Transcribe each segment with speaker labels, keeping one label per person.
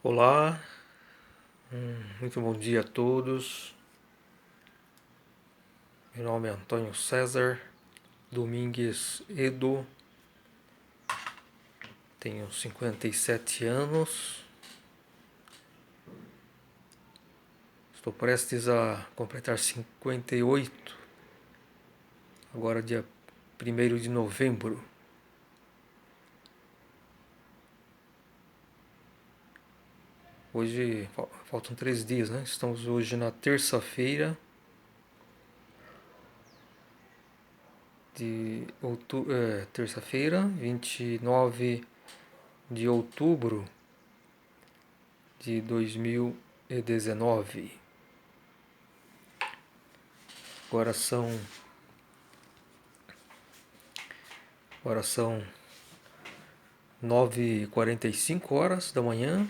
Speaker 1: Olá, muito bom dia a todos. Meu nome é Antônio César Domingues Edo, tenho 57 anos, estou prestes a completar 58, agora dia 1º de novembro. Hoje faltam 3 dias, né? Estamos hoje na terça-feira de outubro, terça-feira, 29 de outubro de 2019. Agora são Agora são 9h45 da manhã.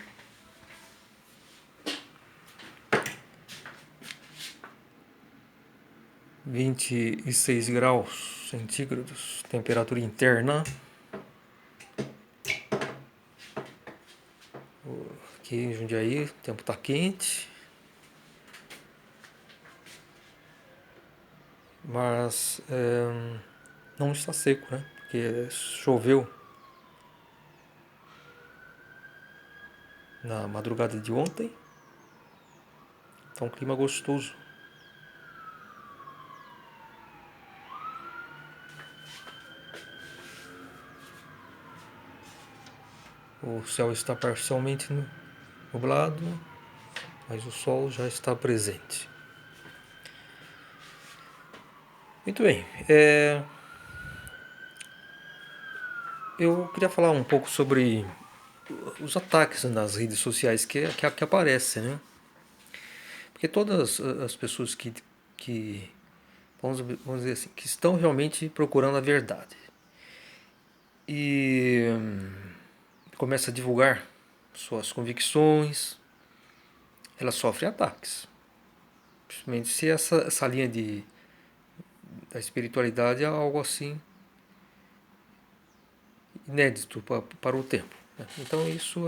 Speaker 1: (26 graus centígrados), temperatura interna. Aqui em Jundiaí o tempo está quente, mas não está seco, né? Porque choveu na madrugada de ontem, então um clima gostoso. O céu está parcialmente nublado, mas o sol já está presente. Muito bem, eu queria falar um pouco sobre os ataques nas redes sociais que aparecem, né? Porque todas as pessoas que vamos dizer assim, que estão realmente procurando a verdade e começa a divulgar suas convicções, elas sofrem ataques. Principalmente se essa linha da espiritualidade é algo assim inédito para o tempo, né? Então isso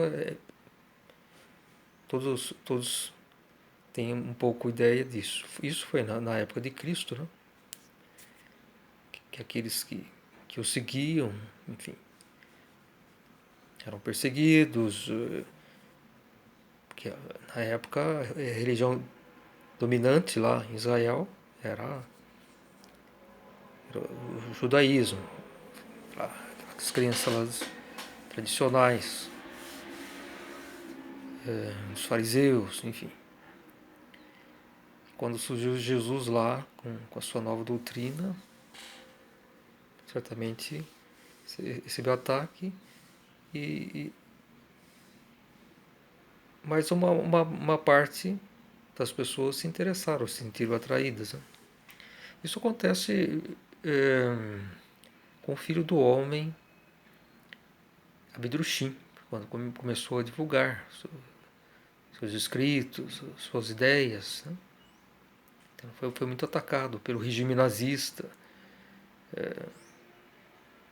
Speaker 1: todos têm um pouco ideia disso. Isso foi na época de Cristo, né? Que aqueles que o seguiam, enfim, eram perseguidos, porque na época a religião dominante lá em Israel era o judaísmo, as crenças tradicionais, os fariseus, enfim. Quando surgiu Jesus lá com a sua nova doutrina, certamente recebeu ataque, mas uma parte das pessoas se interessaram, se sentiram atraídas, né? Isso acontece com o filho do homem, Abdrushim, quando começou a divulgar seus escritos, suas ideias, né? Então foi muito atacado pelo regime nazista,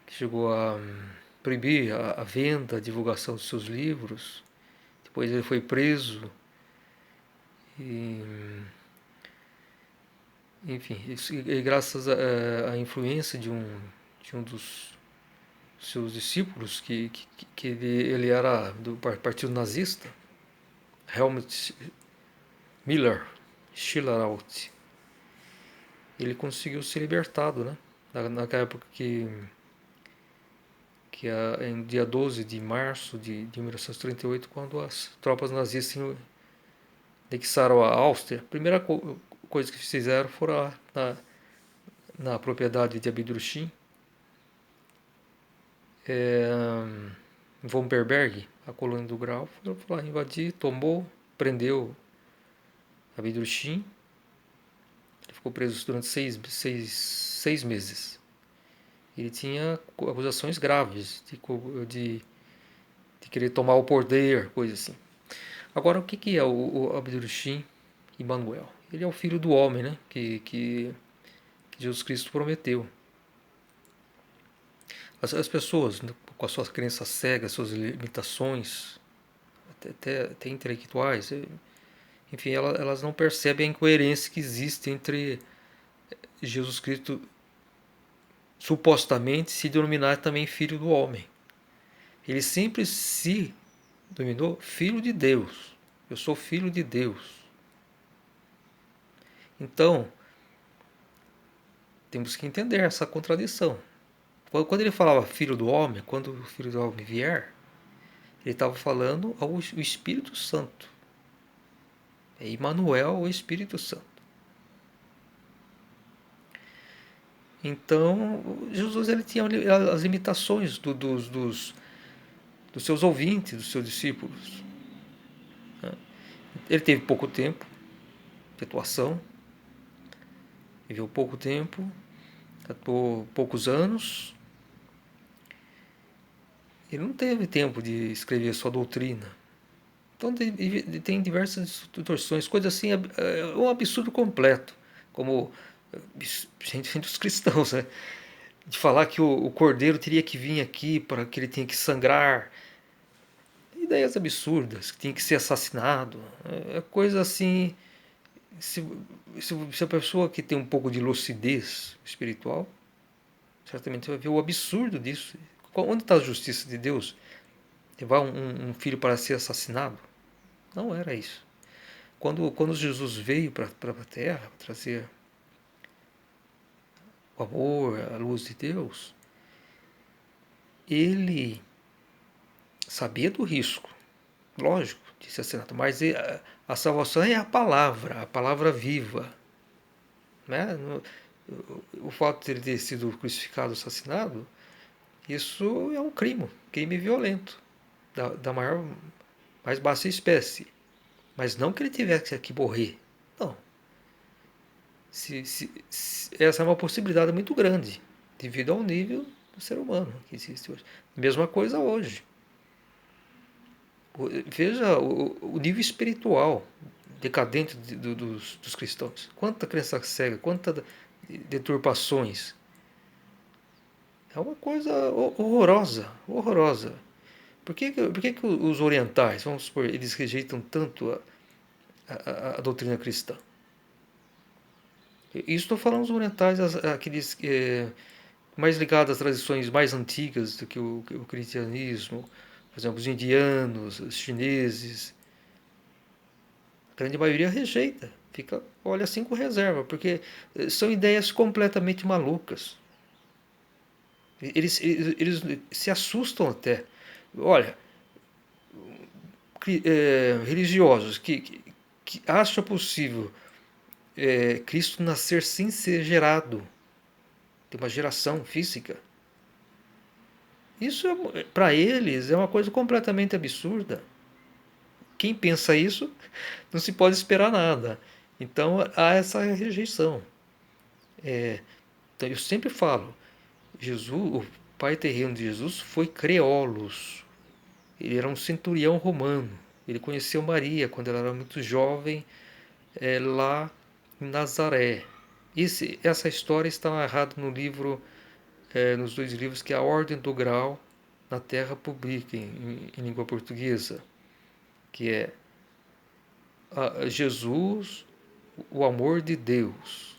Speaker 1: que chegou a proibir a venda, a divulgação dos seus livros. Depois ele foi preso e, enfim, e graças à influência de um dos seus discípulos, que ele era do partido nazista, Helmut Miller Schilleralt, ele conseguiu ser libertado, né? Naquela época em dia 12 de março de 1938, quando as tropas nazistas anexaram a Áustria. A primeira coisa que fizeram foi na propriedade de Abdrushim, em Von Berberg, a colônia do Grau, foi lá invadir, tomou, prendeu Abdrushim. Ele ficou preso durante seis meses. Ele tinha acusações graves de querer tomar o poder, coisa assim. Agora, o que é o Abdrushim Emmanuel? Ele é o filho do homem, né? Que Jesus Cristo prometeu. As pessoas, né, com as suas crenças cegas, suas limitações, até intelectuais, enfim, elas não percebem a incoerência que existe entre Jesus Cristo supostamente se denominar também filho do homem. Ele sempre se denominou filho de Deus. Eu sou filho de Deus. Então, temos que entender essa contradição. Quando ele falava filho do homem, quando o filho do homem vier, ele estava falando ao Espírito Santo. É Emmanuel, o Espírito Santo. Então, Jesus ele tinha as limitações dos seus ouvintes, dos seus discípulos. Ele teve pouco tempo de atuação, viveu pouco tempo, atuou poucos anos. Ele não teve tempo de escrever sua doutrina. Então tem diversas distorções, coisas assim, é um absurdo completo, como gente dos cristãos, né? De falar que o cordeiro teria que vir aqui para que ele tinha que sangrar, ideias absurdas, que tinha que ser assassinado, é coisa assim. Se, se a pessoa que tem um pouco de lucidez espiritual, certamente vai ver o absurdo disso. Onde está a justiça de Deus? Levar um filho para ser assassinado? Não era isso. Quando Jesus veio para a Terra trazer o amor, a luz de Deus, ele sabia do risco, lógico, de ser assassinado, mas a salvação é a palavra viva. Né? O fato de ele ter sido crucificado, assassinado, isso é um crime violento, da mais baixa espécie. Mas não que ele tivesse que morrer. Não. Essa é uma possibilidade muito grande, devido ao nível do ser humano que existe hoje. Mesma coisa hoje. Veja o nível espiritual decadente dos cristãos. Quanta crença cega, quantas deturpações. É uma coisa horrorosa, horrorosa. Por que os orientais, vamos supor, eles rejeitam tanto a doutrina cristã? Isso estou falando dos orientais, aqueles mais ligados às tradições mais antigas do que o cristianismo, por exemplo, os indianos, os chineses. A grande maioria rejeita, olha assim com reserva, porque são ideias completamente malucas. Eles se assustam até. Olha, religiosos que acham possível Cristo nascer sem ser gerado, tem uma geração física. Isso, para eles, é uma coisa completamente absurda. Quem pensa isso não se pode esperar nada. Então há essa rejeição. Então, eu sempre falo, Jesus, o pai terreno de Jesus foi Creolos. Ele era um centurião romano. Ele conheceu Maria quando ela era muito jovem, lá em Nazaré. Essa história está narrada no livro, nos dois livros que é a Ordem do Grau na Terra Publica, em língua portuguesa, que é Jesus, o amor de Deus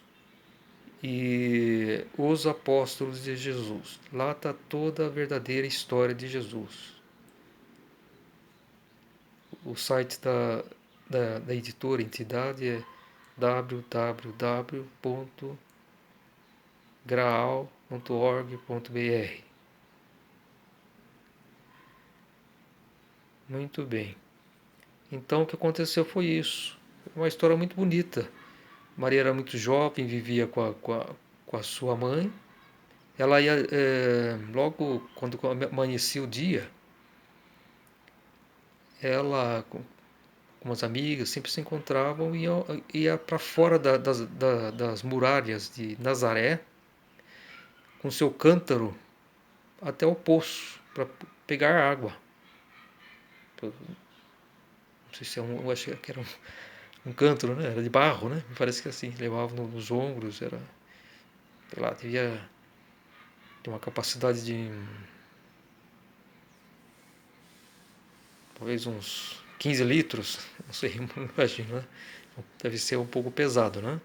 Speaker 1: e os apóstolos de Jesus. Lá está toda a verdadeira história de Jesus. O site da editora Entidade é www.graal.org.br. Muito bem. Então o que aconteceu foi isso. Uma história muito bonita. Maria era muito jovem, vivia com a sua mãe. Ela ia, logo quando amanhecia o dia, ela com umas amigas sempre se encontravam e ia para fora das muralhas de Nazaré com seu cântaro até o poço para pegar água. Não sei se eu acho que era um cântaro, né? Era de barro, né? Me parece que assim, levava nos ombros, era, sei lá, devia ter uma capacidade de talvez uns 15 litros, não sei, imagino, né? Deve ser um pouco pesado, né?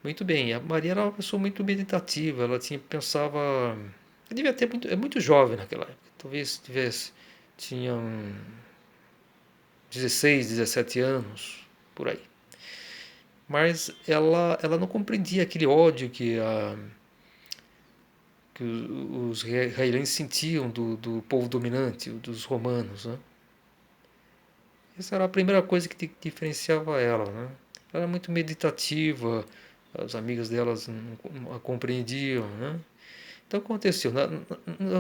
Speaker 1: Muito bem, a Maria era uma pessoa muito meditativa, ela pensava, ela devia ter muito, é muito jovem naquela época, talvez tivesse, tinha 16, 17 anos, por aí. Mas ela não compreendia aquele ódio que os israelenses sentiam do povo dominante, dos romanos, né? Essa era a primeira coisa que diferenciava ela, né? Ela era muito meditativa, as amigas delas não a compreendiam, né? Então aconteceu,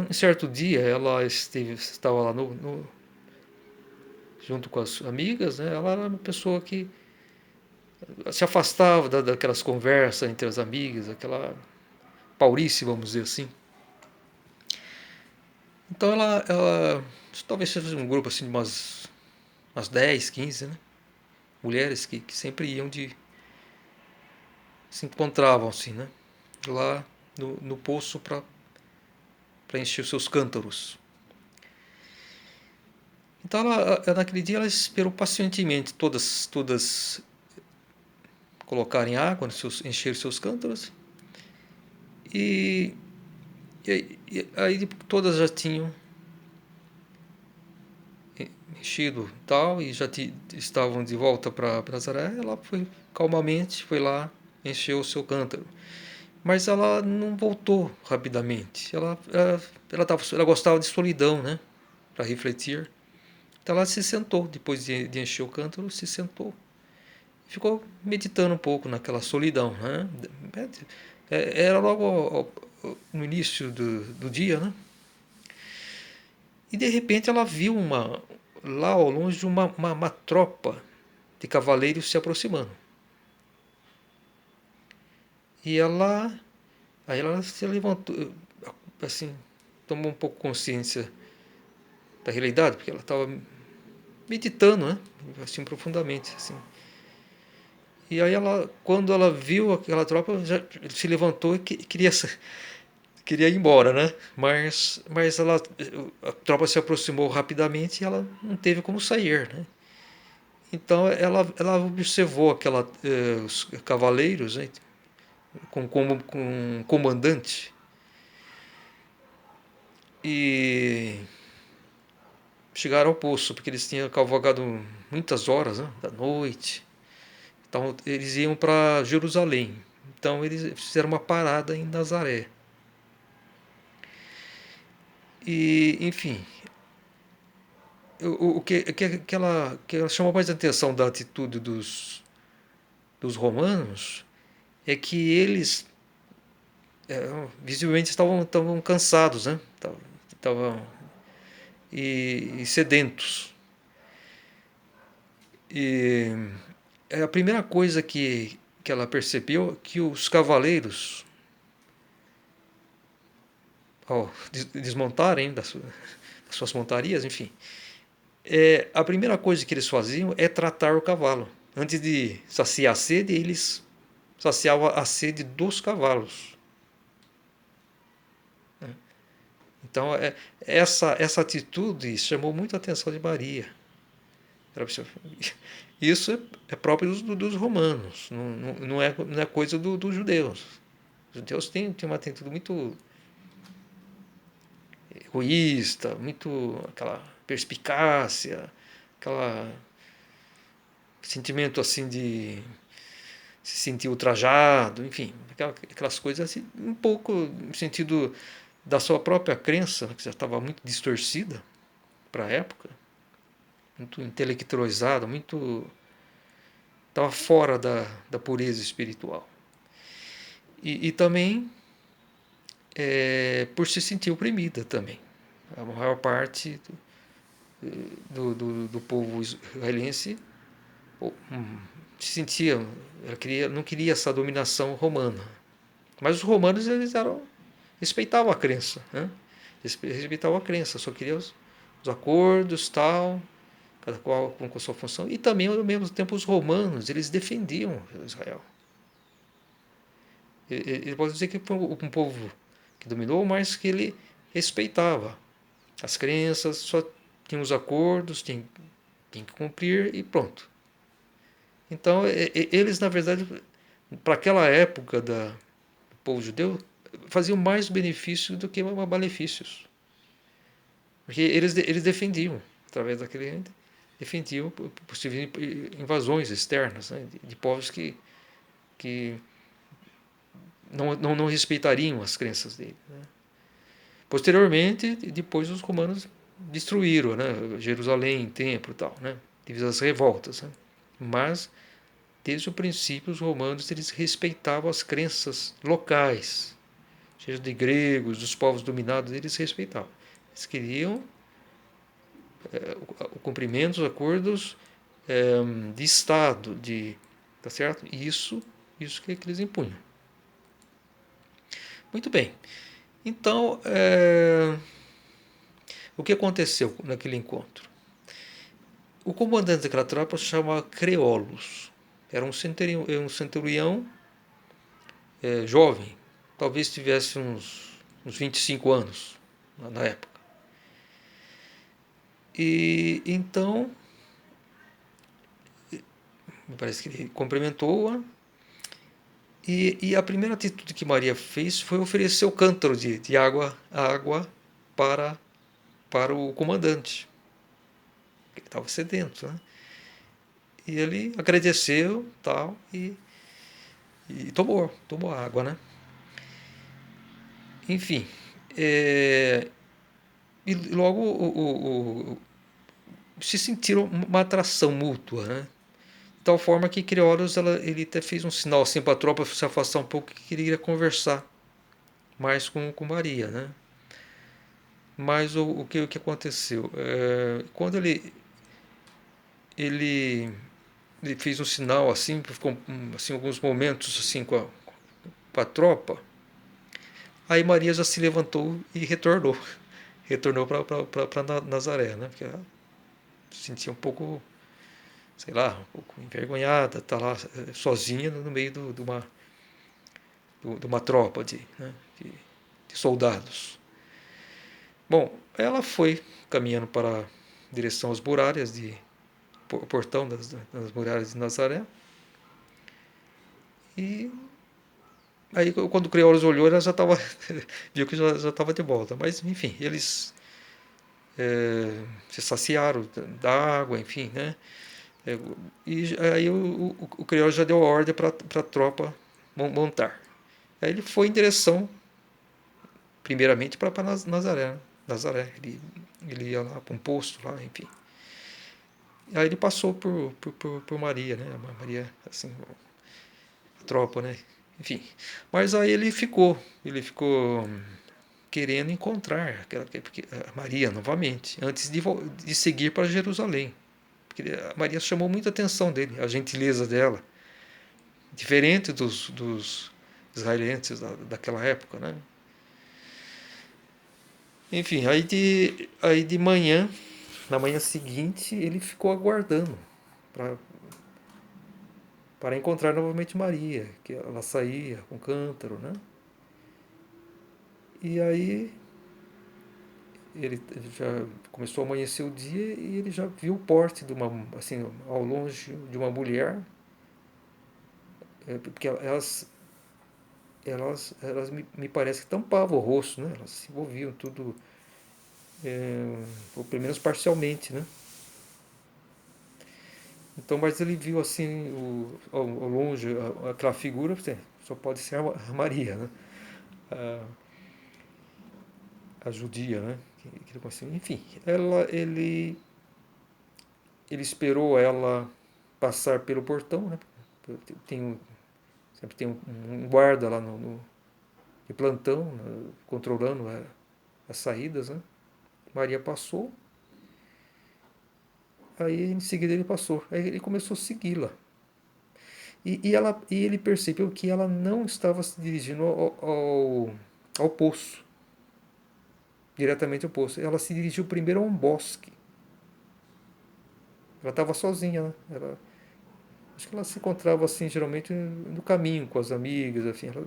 Speaker 1: em certo dia ela estava lá junto com as amigas, né? Ela era uma pessoa que se afastava daquelas conversas entre as amigas, aquela paurice, vamos dizer assim. Então ela talvez seja um grupo assim de umas 10, 15, né? Mulheres que sempre iam se encontravam assim, né? Lá no poço para encher os seus cântaros. Então naquele dia ela esperou pacientemente todas colocarem água, encher os seus cântaros e, aí todas já tinham enchido tal e já estavam de volta para Nazaré. Ela calmamente foi lá, encheu o seu cântaro, mas ela não voltou rapidamente. Ela gostava de solidão, né? Para refletir. Então ela se sentou, depois de encher o cântaro, se sentou. Ficou meditando um pouco naquela solidão, né? Era logo no início do dia, né? E de repente ela viu lá ao longe uma tropa de cavaleiros se aproximando. E aí ela se levantou, assim, tomou um pouco consciência da realidade, porque ela estava meditando, né? Assim, profundamente, assim. E aí quando ela viu aquela tropa, já se levantou e queria ir embora, né? Mas a tropa se aproximou rapidamente e ela não teve como sair, né? Então ela observou os cavaleiros, né? Com um comandante e chegaram ao poço, porque eles tinham cavalgado muitas horas, né? Da noite. Então eles iam para Jerusalém. Então eles fizeram uma parada em Nazaré. E, enfim, que ela chamou mais atenção da atitude dos romanos é que eles visivelmente estavam cansados, né? Estavam e sedentos. E a primeira coisa que ela percebeu é que os cavaleiros, ao desmontarem das suas montarias, enfim, a primeira coisa que eles faziam é tratar o cavalo. Antes de saciar a sede, eles saciavam a sede dos cavalos. Então, essa atitude chamou muito a atenção de Maria. Isso é próprio dos romanos, não é coisa dos judeus. Os judeus têm uma atitude muito egoísta, muito aquela perspicácia, aquela sentimento assim de se sentir ultrajado, enfim, aquelas coisas assim, um pouco no sentido da sua própria crença, que já estava muito distorcida para a época, muito intelectualizada, muito estava fora da pureza espiritual. E também por se sentir oprimida também. A maior parte do povo israelense se sentia, não queria essa dominação romana. Mas os romanos eles respeitavam a crença, né? Respeitavam a crença, só queriam os acordos, tal, cada qual com a sua função. E também, ao mesmo tempo, os romanos eles defendiam Israel. Ele pode dizer que foi um povo que dominou, mas que ele respeitava as crenças, só tinha os acordos, tinha tem que cumprir e pronto. Então, eles, na verdade, para aquela época do povo judeu, faziam mais benefícios do que malefícios. Porque eles defendiam, através daquele, defendiam possíveis invasões externas, né, de povos que não respeitariam as crenças dele. Né. Posteriormente, depois os romanos destruíram, né, Jerusalém, templo e tal, né, devido às revoltas. Né. Mas, desde o princípio, os romanos eles respeitavam as crenças locais, seja de gregos, dos povos dominados, eles respeitavam. Eles queriam o cumprimento dos acordos de Estado, tá certo? Isso que eles impunham. Muito bem. Então, o que aconteceu naquele encontro? O comandante daquela tropa se chamava Creolus. Era um centurião jovem, talvez tivesse uns 25 anos na época. E então, me parece que ele cumprimentou-a. E a primeira atitude que Maria fez foi oferecer o cântaro de água para, para o comandante. Ele estava sedento, né? E ele agradeceu tal, e tomou água, né? Enfim, e logo se sentiram uma atração mútua, né? De tal forma que Creolus ele até fez um sinal assim para a tropa se afastar um pouco, que queria conversar mais com Maria, né? Mas o que aconteceu? Quando ele, ele fez um sinal assim, ficou assim, alguns momentos assim com a tropa, aí Maria já se levantou e retornou. Retornou para Nazaré, né? Porque ela se sentia um pouco, sei lá, um pouco envergonhada, tá lá sozinha no meio de uma tropa né, de soldados. Bom, ela foi caminhando para a direção às muralhas portão das muralhas de Nazaré. E aí quando o Creolos olhou, ela já estava viu que já estava de volta. Mas enfim, eles se saciaram da água, enfim, né? E aí o Creolos já deu a ordem para a tropa montar. Aí ele foi em direção, primeiramente, para Nazaré. Né? Nazaré, ele ia lá para um posto lá, enfim. Aí ele passou por Maria, né? Maria, assim, a tropa, né? Enfim. Mas aí ele ficou querendo encontrar a Maria novamente, antes de seguir para Jerusalém. Porque a Maria chamou muita atenção dele, a gentileza dela, diferente dos israelenses daquela época, né? Enfim, aí de manhã, na manhã seguinte, ele ficou aguardando para para encontrar novamente Maria, que ela saía com cântaro, né? E aí ele já começou a amanhecer o dia e ele já viu o porte de uma, assim, ao longe de uma mulher, porque elas me parece que tampavam o rosto, né? Elas se envolviam tudo, ou pelo menos parcialmente, né? Então, mas ele viu assim ao longe aquela figura, só pode ser a Maria, né? A, a judia, né? Enfim, ele esperou ela passar pelo portão, né? Tem, sempre tem um guarda lá de plantão, né? Controlando as saídas, né? Maria passou, aí em seguida ele passou, aí ele começou a segui-la. E ele percebeu que ela não estava se dirigindo ao poço, diretamente ao poço. Ela se dirigiu primeiro a um bosque. Ela estava sozinha, né? Acho que ela se encontrava assim, geralmente no caminho com as amigas, assim, ela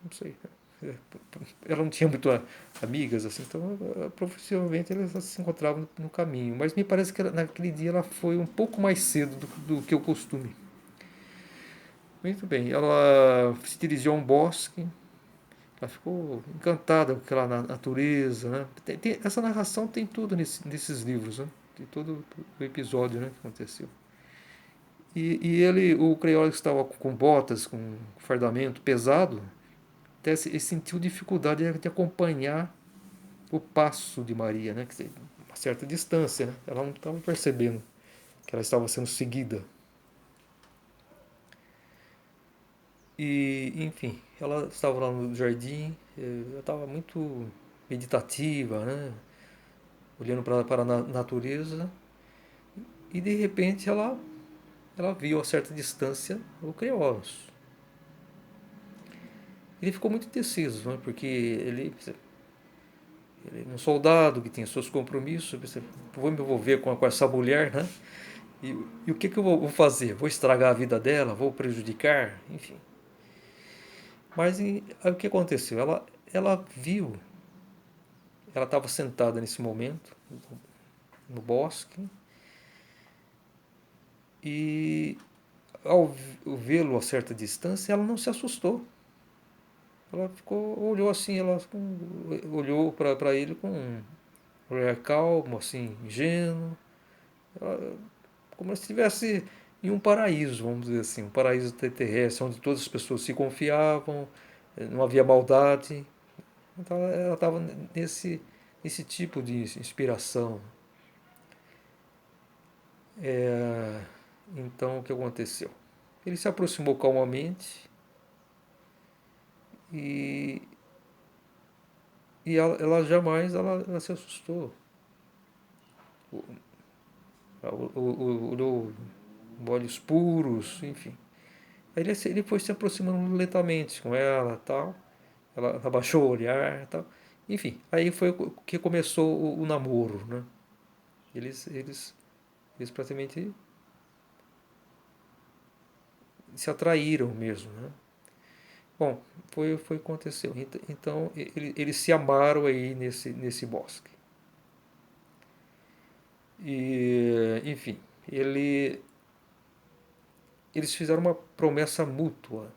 Speaker 1: não sei. ela não tinha muito amigas, assim, então provavelmente elas se encontravam no caminho. Mas me parece que naquele dia ela foi um pouco mais cedo do que o costume. Muito bem, ela se dirigiu a um bosque, ela ficou encantada com aquela natureza, né? Essa narração tem tudo nesses livros, né? Tem todo o episódio, né, que aconteceu. E ele, o Creólogo estava com botas, com fardamento pesado, até ele sentiu dificuldade de acompanhar o passo de Maria, né? Que uma certa distância, né? Ela não estava percebendo que ela estava sendo seguida. E, enfim, ela estava lá no jardim, ela estava muito meditativa, né? Olhando para a natureza, e de repente ela viu a certa distância o Creolos. Ele ficou muito indeciso, né? Porque ele é um soldado que tem seus compromissos, vou me envolver com essa mulher, né? E o que eu vou fazer? Vou estragar a vida dela? Vou prejudicar? Enfim. Mas aí, o que aconteceu? Ela viu, ela estava sentada nesse momento no bosque e ao vê-lo a certa distância, ela não se assustou. Ela ficou, olhou assim, ela olhou para ele com um olhar calmo, assim, ingênuo, como se estivesse em um paraíso, vamos dizer assim, um paraíso terrestre, onde todas as pessoas se confiavam, não havia maldade. Então ela estava nesse tipo de inspiração. É, então o que aconteceu? Ele se aproximou calmamente e, e ela jamais ela se assustou. Olhou olhos puros, enfim. Aí ele foi se aproximando lentamente com ela tal. Ela abaixou o olhar tal. Enfim, aí foi que começou o namoro, né? Eles praticamente se atraíram mesmo, né? Bom, foi o que aconteceu. Então eles se amaram aí nesse bosque. E, enfim, eles fizeram uma promessa mútua.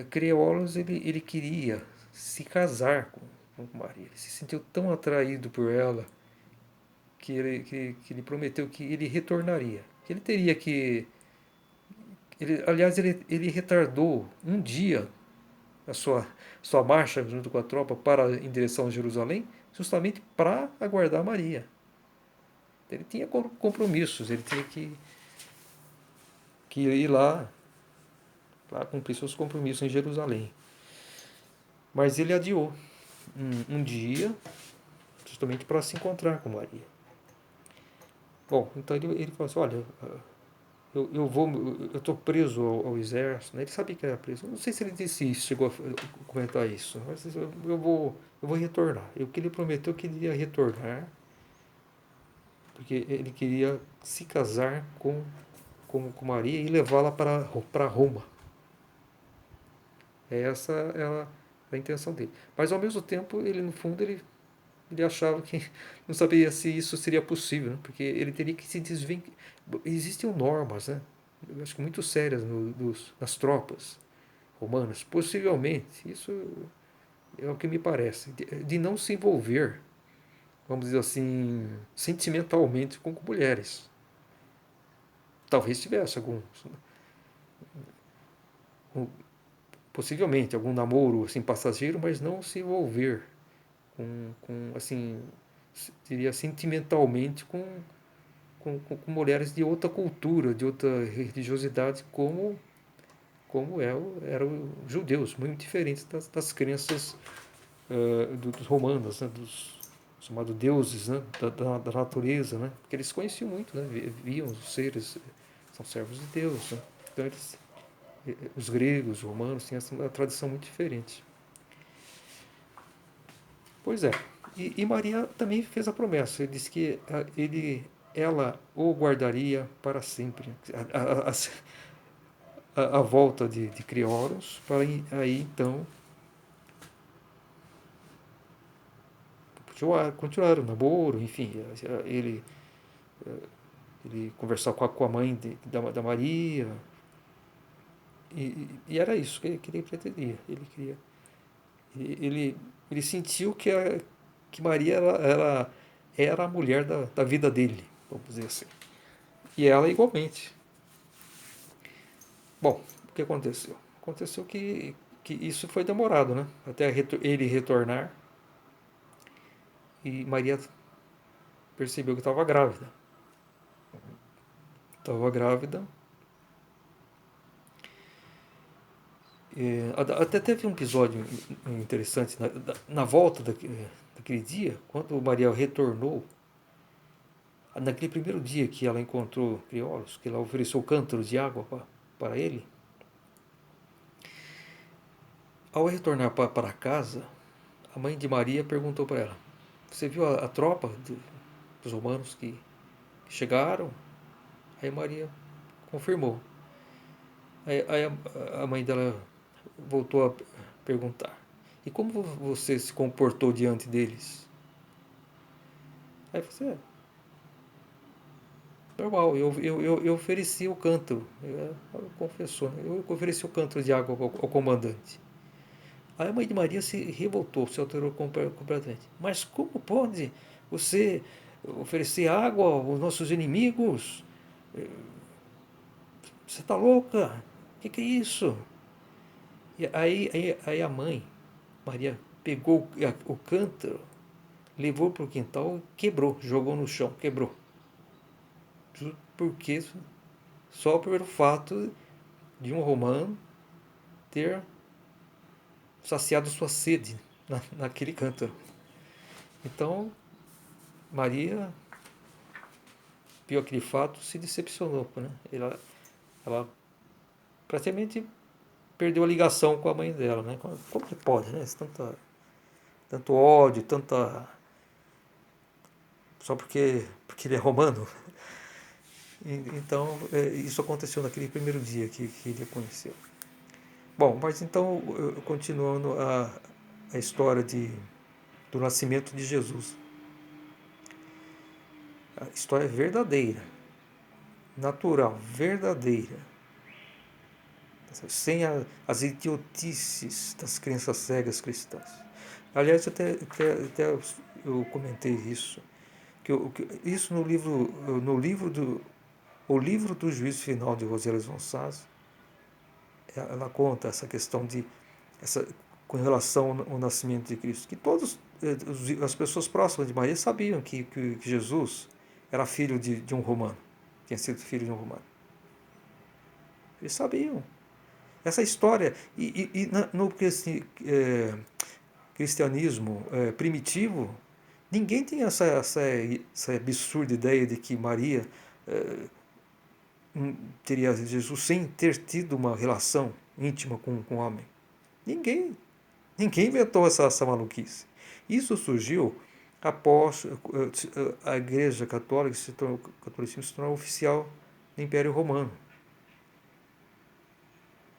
Speaker 1: Creolos ele queria se casar com Maria. Ele se sentiu tão atraído por ela que ele prometeu que ele retornaria. Que ele teria que. Aliás, ele retardou um dia a sua marcha junto com a tropa em direção a Jerusalém, justamente para aguardar Maria. Ele tinha compromissos, ele tinha que ir lá para cumprir seus compromissos em Jerusalém. Mas ele adiou um dia, justamente para se encontrar com Maria. Bom, então ele falou assim: olha, eu estou preso ao exército. Né? Ele sabia que era preso. Eu não sei se ele disse isso, chegou a comentar isso, mas eu vou retornar. O que ele prometeu que ele ia retornar, porque ele queria se casar com Maria e levá-la para Roma. Essa era a intenção dele. Mas ao mesmo tempo, ele no fundo, ele achava que não sabia se isso seria possível, né? Porque ele teria que se desvencilhar. Existiam normas, né? Eu acho que muito sérias nas tropas romanas. Possivelmente, isso é o que me parece, de não se envolver, vamos dizer assim, sentimentalmente com mulheres. Talvez tivesse possivelmente algum namoro assim passageiro, mas não se envolver com assim, diria sentimentalmente com mulheres de outra cultura, de outra religiosidade, como eram os judeus, muito diferentes das crenças dos romanos, né, dos chamados deuses, né, da natureza, né, porque eles conheciam muito, né, viam os seres, são servos de Deus, né, então os gregos, os romanos tinham uma tradição muito diferente. Pois é, e Maria também fez a promessa, ele disse que ela o guardaria para sempre. A volta de Crioros, para aí então continuaram o namoro, enfim, ele, ele conversava com a mãe da Maria, e era isso que ele pretendia. Ele, ele sentiu que Maria ela era a mulher da vida dele, vamos dizer assim. E ela igualmente. Bom, o que aconteceu? Aconteceu que isso foi demorado, né? Até ele retornar e Maria percebeu que estava grávida. Estava grávida. Até teve um episódio interessante na volta daquele dia, quando Maria retornou, naquele primeiro dia que ela encontrou Criolos, que ela ofereceu cântaros de água para ele. Ao retornar para casa, a mãe de Maria perguntou para ela: Você viu a tropa dos romanos que chegaram? Aí Maria confirmou. Aí a mãe dela voltou a perguntar: E como você se comportou diante deles? Aí você, normal, eu ofereci o canto, confessou, né? Eu ofereci o canto de água ao comandante. Aí a mãe de Maria se revoltou, se alterou completamente. Mas como pode você oferecer água aos nossos inimigos? Você está louca? O que é isso? E aí a mãe, Maria, pegou o cântaro, levou para o quintal e quebrou, jogou no chão, quebrou. Porque só pelo fato de um romano ter saciado sua sede naquele cântaro. Então, Maria viu aquele fato, se decepcionou, né? Ela praticamente perdeu a ligação com a mãe dela, né? Como que pode, né? Tanto ódio, tanta só porque ele é romano. Então, isso aconteceu naquele primeiro dia que ele a conheceu. Bom, mas então, continuando a história do nascimento de Jesus. A história é verdadeira, natural, verdadeira, sem as idiotices das crenças cegas cristãs. Aliás, até eu comentei isso, isso o livro do Juízo Final de Rosales von Sass, ela conta essa questão com relação ao nascimento de Cristo, que todas as pessoas próximas de Maria sabiam que Jesus era filho de um romano, tinha sido filho de um romano. Eles sabiam. Essa história, no cristianismo primitivo, ninguém tem essa absurda ideia de que Maria teria Jesus sem ter tido uma relação íntima com o homem. Ninguém. Ninguém inventou essa maluquice. Isso surgiu após a Igreja Católica o catolicismo se tornou oficial do Império Romano,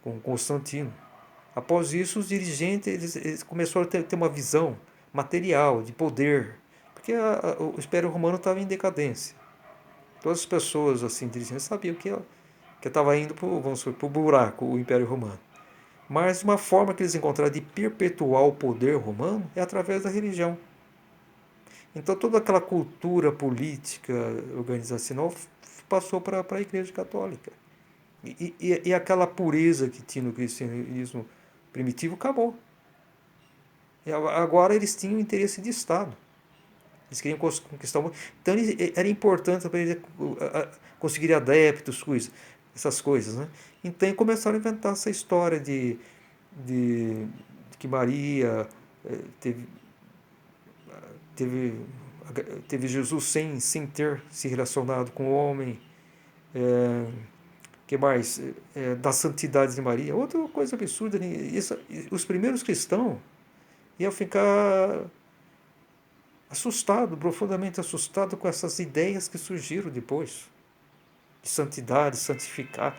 Speaker 1: com Constantino. Após isso, os dirigentes eles começaram a ter uma visão material, de poder, porque o Império Romano estava em decadência. Todas as pessoas assim dirigentes sabiam que estava indo para o buraco, o Império Romano. Mas uma forma que eles encontraram de perpetuar o poder romano é através da religião. Então toda aquela cultura política, organizacional passou para a Igreja Católica. E aquela pureza que tinha no cristianismo primitivo acabou. E agora eles tinham interesse de Estado. Eles queriam conquistar o mundo. Então era importante para eles conseguirem adeptos, essas coisas. Né? Então começaram a inventar essa história de que Maria teve, teve, teve Jesus sem ter se relacionado com o homem. Que mais? Da santidade de Maria. Outra coisa absurda. Os primeiros cristãos iam ficar assustado, profundamente assustado com essas ideias que surgiram depois de santidade, santificar,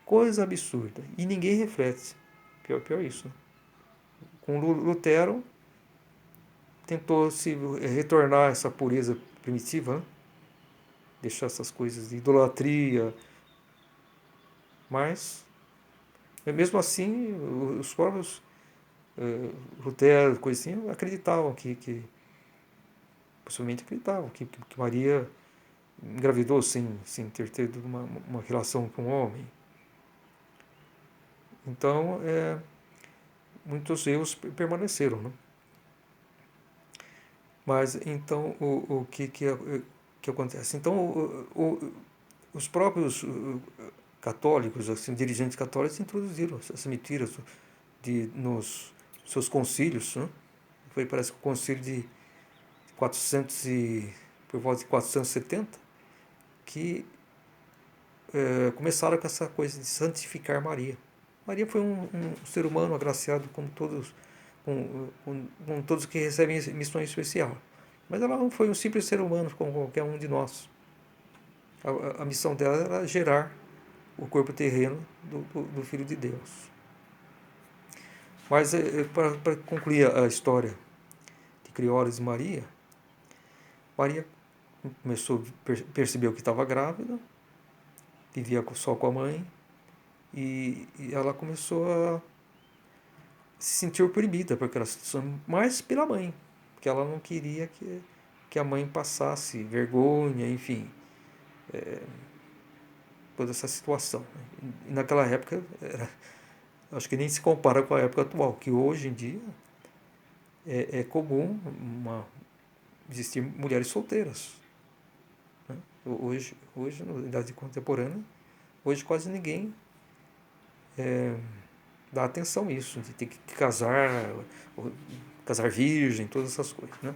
Speaker 1: coisa absurda. E ninguém reflete. Pior isso. Né? Com Lutero, tentou se retornar a essa pureza primitiva, né? Deixar essas coisas de idolatria, mas mesmo assim os próprios Lutero, coisa assim, acreditavam possivelmente acreditavam que Maria engravidou sem ter tido uma relação com o homem. Então, muitos erros permaneceram, né? Mas então o que acontece? Então os próprios católicos, assim, dirigentes católicos introduziram essas mentiras nos seus concílios, né? Foi, parece que o concílio de 400 por volta de 470, que começaram com essa coisa de santificar Maria. Maria foi um ser humano agraciado como todos, com todos que recebem missão especial. Mas ela não foi um simples ser humano como qualquer um de nós. A missão dela era gerar o corpo terreno do Filho de Deus. Mas para concluir a história de Crióris e Maria, Maria começou percebeu que estava grávida, vivia só com a mãe, e ela começou a se sentir oprimida por aquela situação, mais pela mãe, porque ela não queria que a mãe passasse vergonha, enfim, toda essa situação. E naquela época, acho que nem se compara com a época atual, que hoje em dia é comum existir mulheres solteiras. Né? Hoje, na idade contemporânea, hoje quase ninguém dá atenção a isso, de ter que casar virgem, todas essas coisas. Né?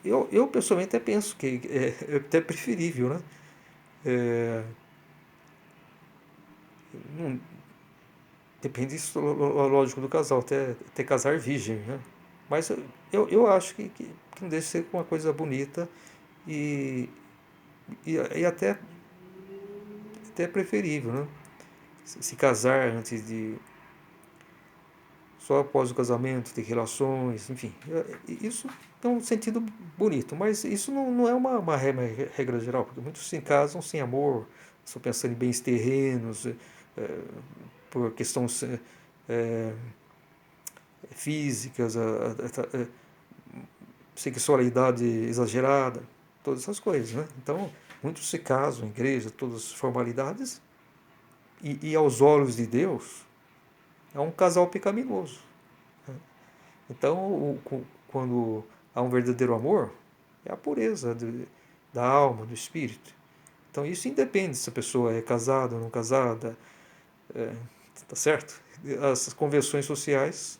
Speaker 1: Eu pessoalmente até penso que é até preferível, né? Não, depende, isso, lógico, do casal, até casar virgem, né? Mas eu acho que não deixa de ser uma coisa bonita e, e até preferível, né? Se casar antes de. Só após o casamento, ter relações, enfim. Isso tem um sentido bonito, mas isso não é uma regra geral, porque muitos se casam sem amor, só pensando em bens terrenos, por questões físicas, sexualidade exagerada, todas essas coisas, né? Então, muitos se casam em igreja, todas as formalidades, e aos olhos de Deus, é um casal pecaminoso. Né? Então, quando há um verdadeiro amor, é a pureza da alma, do espírito. Então, isso independe se a pessoa é casada ou não casada, tá certo? As convenções sociais